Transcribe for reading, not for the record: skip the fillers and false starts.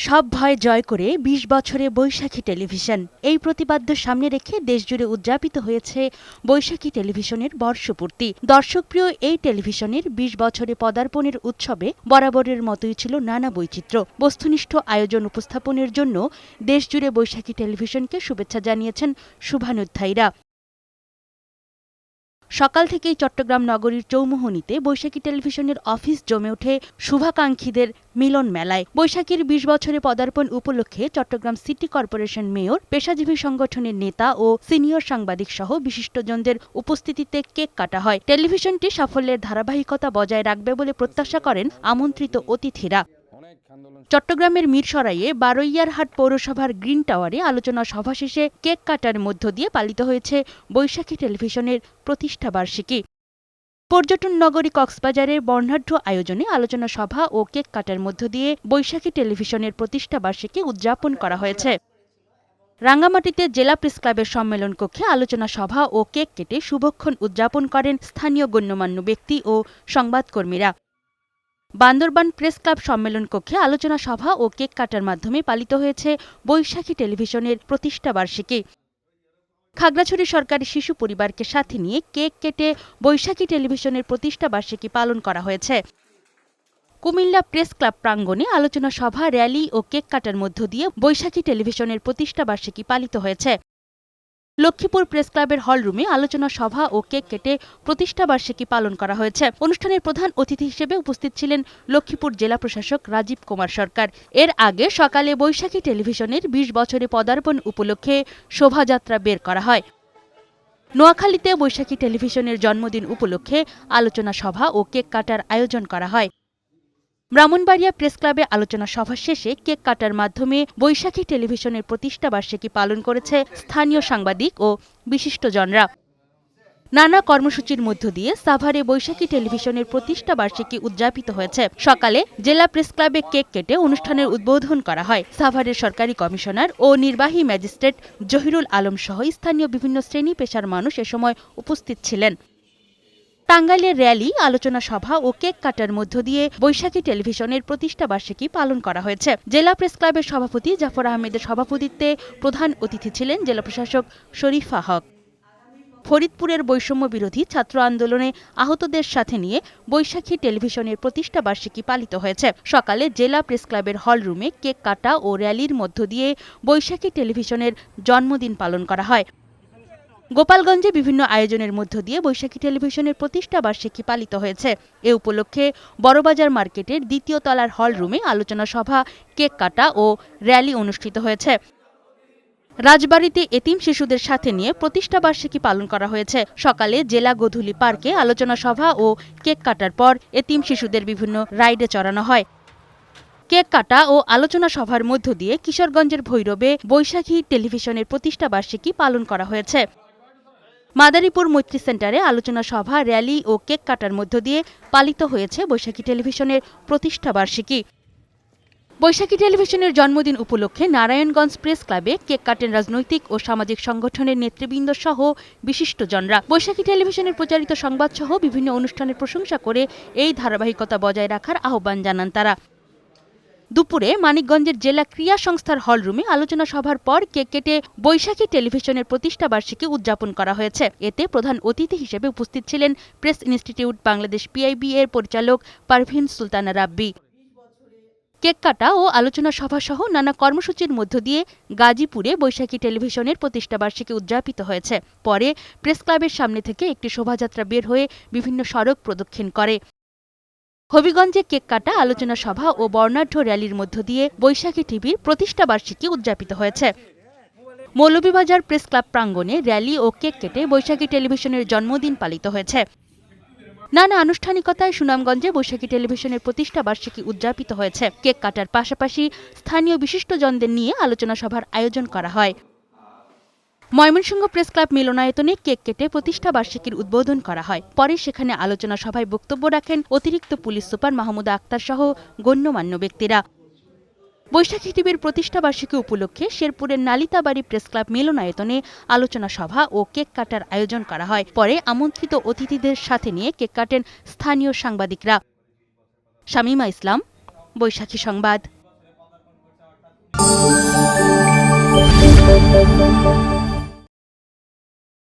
সব ভয় জয় করে ২০ বছরে বৈশাখী টেলিভিশন, এই প্রতিপাদ্য সামনে রেখে দেশজুড়ে উদযাপিত হয়েছে বৈশাখী টেলিভিশনের বর্ষপূর্তি। দর্শকপ্রিয় এই টেলিভিশনের ২০ বছরে পদার্পণের উৎসবে বরাবরের মতোই ছিল নানা বৈচিত্র্য। বস্তুনিষ্ঠ আয়োজন উপস্থাপনের জন্য দেশজুড়ে বৈশাখী টেলিভিশনকে শুভেচ্ছা জানিয়েছেন শুভানুধ্যায়ীরা। সকাল থেকেই চট্টগ্রাম নগরীর চৌমুহনীতে বৈশাখী টেলিভিশনের অফিস জমে ওঠে শুভাকাঙ্ক্ষীদের মিলন মেলায়। বৈশাখীর ২০ বছরে পদার্পণ উপলক্ষে চট্টগ্রাম সিটি কর্পোরেশন মেয়র, পেশাজীবী সংগঠনের নেতা ও সিনিয়র সাংবাদিক সহ বিশিষ্টজনদের উপস্থিতিতে কেক কাটা হয়। টেলিভিশনটি সাফল্যের ধারাবাহিকতা বজায় রাখবে বলে প্রত্যাশা করেন আমন্ত্রিত অতিথিরা। চট্টগ্রামের মিরসরাইয়ে বারৈয়ারহাট পৌরসভার গ্রিন টাওয়ারে আলোচনা সভা শেষে কেক কাটার মধ্য দিয়ে পালিত হয়েছে বৈশাখী টেলিভিশনের প্রতিষ্ঠাবার্ষিকী। পর্যটন নগরী কক্সবাজারের বর্ণাঢ্য আয়োজনে আলোচনা সভা ও কেক কাটার মধ্য দিয়ে বৈশাখী টেলিভিশনের প্রতিষ্ঠাবার্ষিকী উদযাপন করা হয়েছে। রাঙ্গামাটিতে জেলা প্রেস ক্লাবের সম্মেলন কক্ষে আলোচনা সভা ও কেক কেটে শুভক্ষণ উদযাপন করেন স্থানীয় গণ্যমান্য ব্যক্তি ও সংবাদকর্মীরা। বান্দরবান প্রেস ক্লাব সম্মেলন কক্ষে আলোচনা সভা ও কেক কাটার মাধ্যমে পালিত হয়েছে বৈশাখী টেলিভিশনের প্রতিষ্ঠাবার্ষিকী। খাগড়াছড়ি সরকারি শিশু পরিবারকে সাথে নিয়ে কেক কেটে বৈশাখী টেলিভিশনের প্রতিষ্ঠাবার্ষিকী পালন করা হয়েছে। কুমিল্লা প্রেস ক্লাব প্রাঙ্গণে আলোচনা সভা, র্যালি ও কেক কাটার মধ্য দিয়ে বৈশাখী টেলিভিশনের প্রতিষ্ঠাবার্ষিকী পালিত হয়েছে। লক্ষ্মীপুর প্রেস ক্লাবের হলরুমে আলোচনা সভা ও কেক কেটে প্রতিষ্ঠাবার্ষিকী পালন করা হয়েছে। অনুষ্ঠানের প্রধান অতিথি হিসেবে উপস্থিত ছিলেন লক্ষ্মীপুর জেলা প্রশাসক রাজীব কুমার সরকার। এর আগে সকালে বৈশাখী টেলিভিশনের ২০ বছরে পদার্পণ উপলক্ষে শোভাযাত্রা বের করা হয়। নোয়াখালীতে বৈশাখী টেলিভিশনের জন্মদিন উপলক্ষে আলোচনা সভা ও কেক কাটার আয়োজন করা হয়। ব্রাহ্মণবাড়িয়া প্রেস ক্লাবে আলোচনা সভা শেষে কেক কাটার মাধ্যমে বৈশাখী টেলিভিশনের প্রতিষ্ঠাবার্ষিকী পালন করেছে স্থানীয় সাংবাদিক ও বিশিষ্টজনরা। নানা কর্মসূচির মধ্য দিয়ে সাভারে বৈশাখী টেলিভিশনের প্রতিষ্ঠাবার্ষিকী উদযাপিত হয়েছে। সকালে জেলা প্রেস ক্লাবে কেক কেটে অনুষ্ঠানের উদ্বোধন করা হয়। সাভারের সরকারি কমিশনার ও নির্বাহী ম্যাজিস্ট্রেট জহিরুল আলম সহ স্থানীয় বিভিন্ন শ্রেণী পেশার মানুষ এ সময় উপস্থিত ছিলেন। টাঙ্গাইলের র্যালি, আলোচনা সভা ও কেক কাটার মধ্য দিয়ে বৈশাখী টেলিভিশনের প্রতিষ্ঠাবার্ষিকী পালন করা হয়েছে। জেলা প্রেস ক্লাবের সভাপতি জাফর আহমেদের সভাপতিত্বে প্রধান অতিথি ছিলেন জেলা প্রশাসক শরীফা হক। ফরিদপুরের বৈষম্য বিরোধী ছাত্র আন্দোলনে আহতদের সাথে নিয়ে বৈশাখী টেলিভিশনের প্রতিষ্ঠাবার্ষিকী পালিত হয়েছে। সকালে জেলা প্রেস ক্লাবের হলরুমে কেক কাটা ও র্যালির মধ্য দিয়ে বৈশাখী টেলিভিশনের জন্মদিন পালন করা হয়। গোপালগঞ্জে বিভিন্ন আয়োজনের মধ্য দিয়ে বৈশাখী টেলিভিশনের প্রতিষ্ঠাবার্ষিকী পালিত হয়েছে। এ উপলক্ষে বড়বাজার মার্কেটের দ্বিতীয় তলার হলরুমে আলোচনা সভা, কেক কাটা ও র্যালি অনুষ্ঠিত হয়েছে। রাজবাড়ীতে এতিম শিশুদের সাথে নিয়ে প্রতিষ্ঠাবার্ষিকী পালন করা হয়েছে। সকালে জেলা গোধূলি পার্কে আলোচনা সভা ও কেক কাটার পর এতিম শিশুদের বিভিন্ন রাইডে চড়ানো হয়। কেক কাটা ও আলোচনা সভার মধ্য দিয়ে কিশোরগঞ্জের ভৈরবে বৈশাখী টেলিভিশনের প্রতিষ্ঠাবার্ষিকী পালন করা হয়েছে। মাদারীপুর মৈত্রী সেন্টারে আলোচনা সভা, র্যালি ও কেক কাটার মধ্য দিয়ে পালিত হয়েছে বৈশাখী টেলিভিশনের প্রতিষ্ঠাবার্ষিকী। বৈশাখী টেলিভিশনের জন্মদিন উপলক্ষে নারায়ণগঞ্জ প্রেস ক্লাবে কেক কাটেন রাজনৈতিক ও সামাজিক সংগঠনের নেতৃবৃন্দ সহ বিশিষ্টজনরা। বৈশাখী টেলিভিশনের প্রচারিত সংবাদ সহ বিভিন্ন অনুষ্ঠানের প্রশংসা করে এই ধারাবাহিকতা বজায় রাখার আহ্বান জানান তারা। দুপুরে মানিকগঞ্জের জেলা ক্রীড়া সংস্থার হলরুমে আলোচনা সভার পর কেক কেটে বৈশাখী টেলিভিশনের প্রতিষ্ঠাবার্ষিকী উদযাপন করা হয়েছে। এতে প্রধান অতিথি হিসেবে উপস্থিত ছিলেন প্রেস ইনস্টিটিউট বাংলাদেশ PIB এর পরিচালক পারভিন সুলতানা রাব্বি। কেক কাটা ও আলোচনা সভা সহ নানা কর্মসূচির মধ্য দিয়ে গাজীপুরে বৈশাখী টেলিভিশনের প্রতিষ্ঠাবার্ষিকী উদযাপিত হয়েছে। পরে প্রেস ক্লাবের সামনে থেকে একটি শোভাযাত্রা বের হয়ে বিভিন্ন সড়ক প্রদক্ষিণ করে। হবিগঞ্জে কেক কাটা, আলোচনা সভা ও বর্ণাঢ্য র্যালির মধ্য দিয়ে বৈশাখী টিভির প্রতিষ্ঠাবার্ষিকী উদযাপিত হয়েছে। মৌলভীবাজার প্রেস ক্লাব প্রাঙ্গণে র্যালি ও কেক কেটে বৈশাখী টেলিভিশনের জন্মদিন পালিত হয়েছে। নানা আনুষ্ঠানিকতায় সুনামগঞ্জে বৈশাখী টেলিভিশনের প্রতিষ্ঠাবার্ষিকী উদযাপিত হয়েছে। কেক কাটার পাশাপাশি স্থানীয় বিশিষ্টজনদের নিয়ে আলোচনা সভার আয়োজন করা হয়। ময়মনসিংহ প্রেস ক্লাব মিলনায়তনে কেক কেটে প্রতিষ্ঠাবার্ষিকীর উদ্বোধন করা হয়। পরে সেখানে আলোচনা সভায় বক্তব্য রাখেন অতিরিক্ত পুলিশ সুপার মাহমুদা আক্তার সহ গণ্যমান্য ব্যক্তিরা। বৈশাখী টিভির প্রতিষ্ঠাবার্ষিকী উপলক্ষে শেরপুরের নালিতাবাড়ি প্রেস ক্লাব মিলনায়তনে আলোচনা সভা ও কেক কাটার আয়োজন করা হয়। পরে আমন্ত্রিত অতিথিদের সাথে নিয়ে কেক কাটেন স্থানীয় সাংবাদিকরা। শামীমা ইসলাম, বৈশাখী সংবাদ। করব।